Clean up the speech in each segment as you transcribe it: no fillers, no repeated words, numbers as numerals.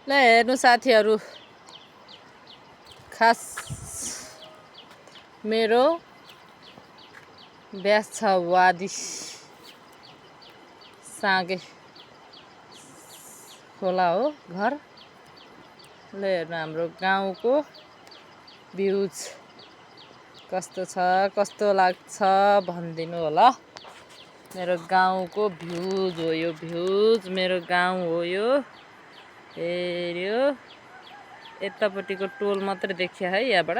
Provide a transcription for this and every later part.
ल हेर्नु साथीहरू, खास मेरो ब्यास छ वादी साँगे खोला हो घर। ल हेर्नु हाम्रो गाउँको भ्यूज कस्तो छ, कस्तो लाग्छ भनिदिनु होला। मेरो गाउँको भ्यूज हो यो, भ्यूज मेरो गाउँ हो यो। हेर्यो यतापट्टिको टोल मात्रै देखियो है यहाँबाट।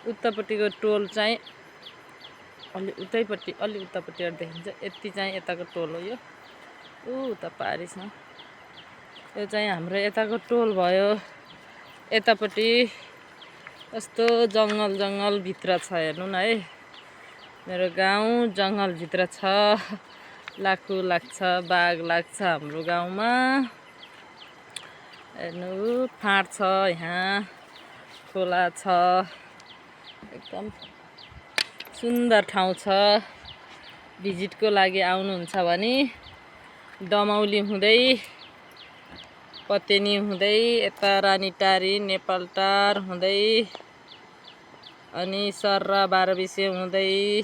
उतापट्टिको टोल चाहिँ अलि उतैपट्टि अलि उतापट्टिबाट देखिन्छ। यति चाहिँ यताको टोल हो यो। उता पारिसमा यो चाहिँ हाम्रो यताको टोल भयो। यतापट्टि कस्तो जङ्गल जङ्गल भित्र छ हेर्नु न है। मेरो गाउँ जङ्गल भित्र छ। लाखु लाग्छ, बाघ लाग्छ हाम्रो गाउँमा। हेर्नु फाँट छ यहाँ, खोला छ, एकदम सुन्दर ठाउँ छ। भिजिटको लागि आउनुहुन्छ भने दमौली हुँदै पतेनी हुँदै यता रानीटारी नेपालटार हुँदै अनि सर्रा बाह्रबिसे हुँदै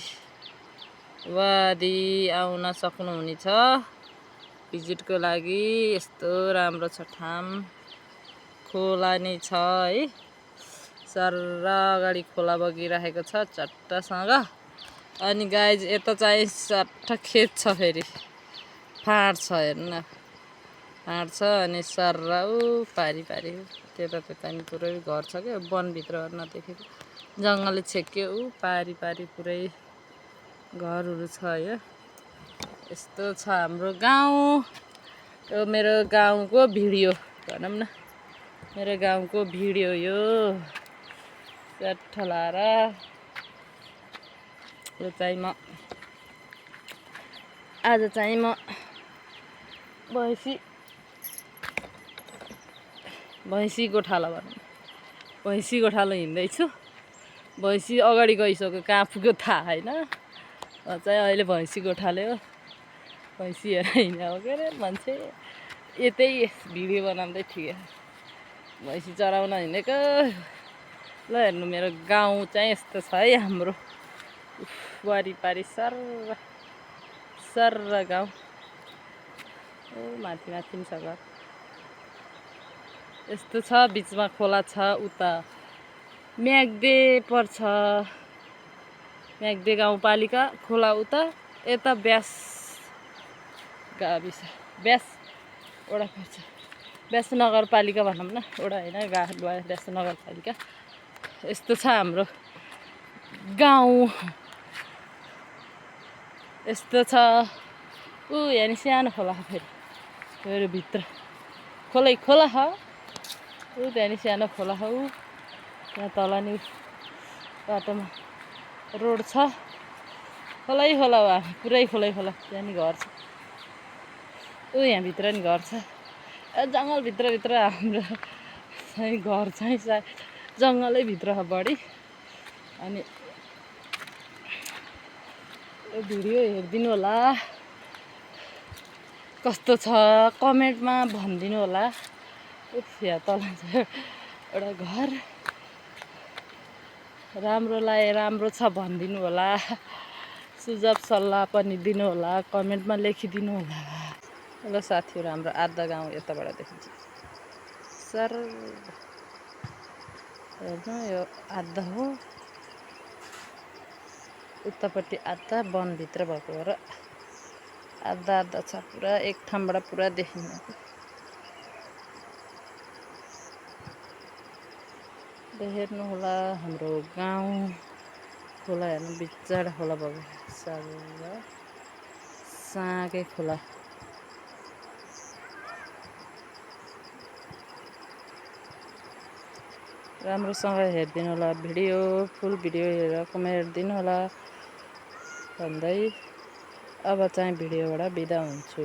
वादी आउन सक्नुहुनेछ भिजिटको लागि। यस्तो राम्रो छ ठाउँ, खोला नै छ है। सर्रा अगाडि खोला बगिरहेको छ चट्टसँग। अनि गाइज यता चाहिँ सट्ट खेत छ, फेरि फाँट छ हेर्नु न, फाँट छ। अनि सर्रा ऊ पारी पारी त्यता नि पुरै घर छ क्या, वनभित्र नदेखेको जङ्गलले छेक्यो। ऊ पारी पारी पुरै घरहरू छ यो। यस्तो छ हाम्रो गाउँ। यो मेरो गाउँको भिडियो भनौँ न, मेरो गाउँको भिडियो यो चट्ठ लाएर। यो चाहिँ म आज चाहिँ म भैँसी गोठालो भनौँ, भैँसी गोठालो हिँड्दैछु। भैँसी अगाडि गइसक्यो, कहाँ पुग्यो थाहा छैन। चाहिँ अहिले भैँसी गोठाले हो, भैँसी हेरेर हिँडेको के अरे मान्छे। यतै भिडियो बनाउँदै थिएँ, भैँसी चराउन हिँडेको। ल हेर्नु मेरो गाउँ चाहिँ यस्तो छ है हाम्रो। वारिपारि सर्र सर्र गाउँ। ओ माथि माथि छ घर। यस्तो छ, बिचमा खोला छ। उता म्याग्दे पर्छ, म्याग्दे गाउँपालिका खोला उता। यता ब्यास गाविस, ब्यास वडा पर्छ, ब्यास नगरपालिका भनौँ न, वडा होइन ब्यास नगरपालिका। यस्तो छ हाम्रो गाउँ, यस्तो छ। ऊ यहाँ नि सानो खोला फेरि भित्र खोलै खोला हो। ऊ त्यहाँ नि सानो खोला हो। त्यहाँ तल नि बाटोमा रोड छ, खोलै खोला हो, पुरै खोलै खोला। त्यहाँ नि घर छ। ऊ यहाँ भित्र नि घर छ। जङ्गलभित्र हाम्रो चाहिँ घर चाहिँ सायद जङ्गलै भित्र हो बढी। अनि यो भिडियो हेरिदिनु होला, कस्तो छ कमेन्टमा भनिदिनु होला। उफ यहाँ तल चाहिँ एउटा घर, राम्रो छ भनिदिनु होला। सुझाव सल्लाह पनि दिनु होला, कमेन्टमा लेखिदिनु होला। ल साथीहरू, हाम्रो आधा गाउँ यताबाट देखिन्छ। सर हेर्नु यो आधा हो, उतापट्टि आधा वनभित्र भएको हो र आधा आधा छ। पुरा एक ठाउँबाट पुरा देखिन्छ। हेर्नु होला हाम्रो गाउँ खोला हेर्नु, बिचरा खोला भएको साँगे खोला। राम्रोसँग हेरिदिनु होला भिडियो, फुल भिडियो हेरेर कमेन्ट दिनु होला भन्दै अब चाहिँ भिडियोबाट बिदा हुन्छु।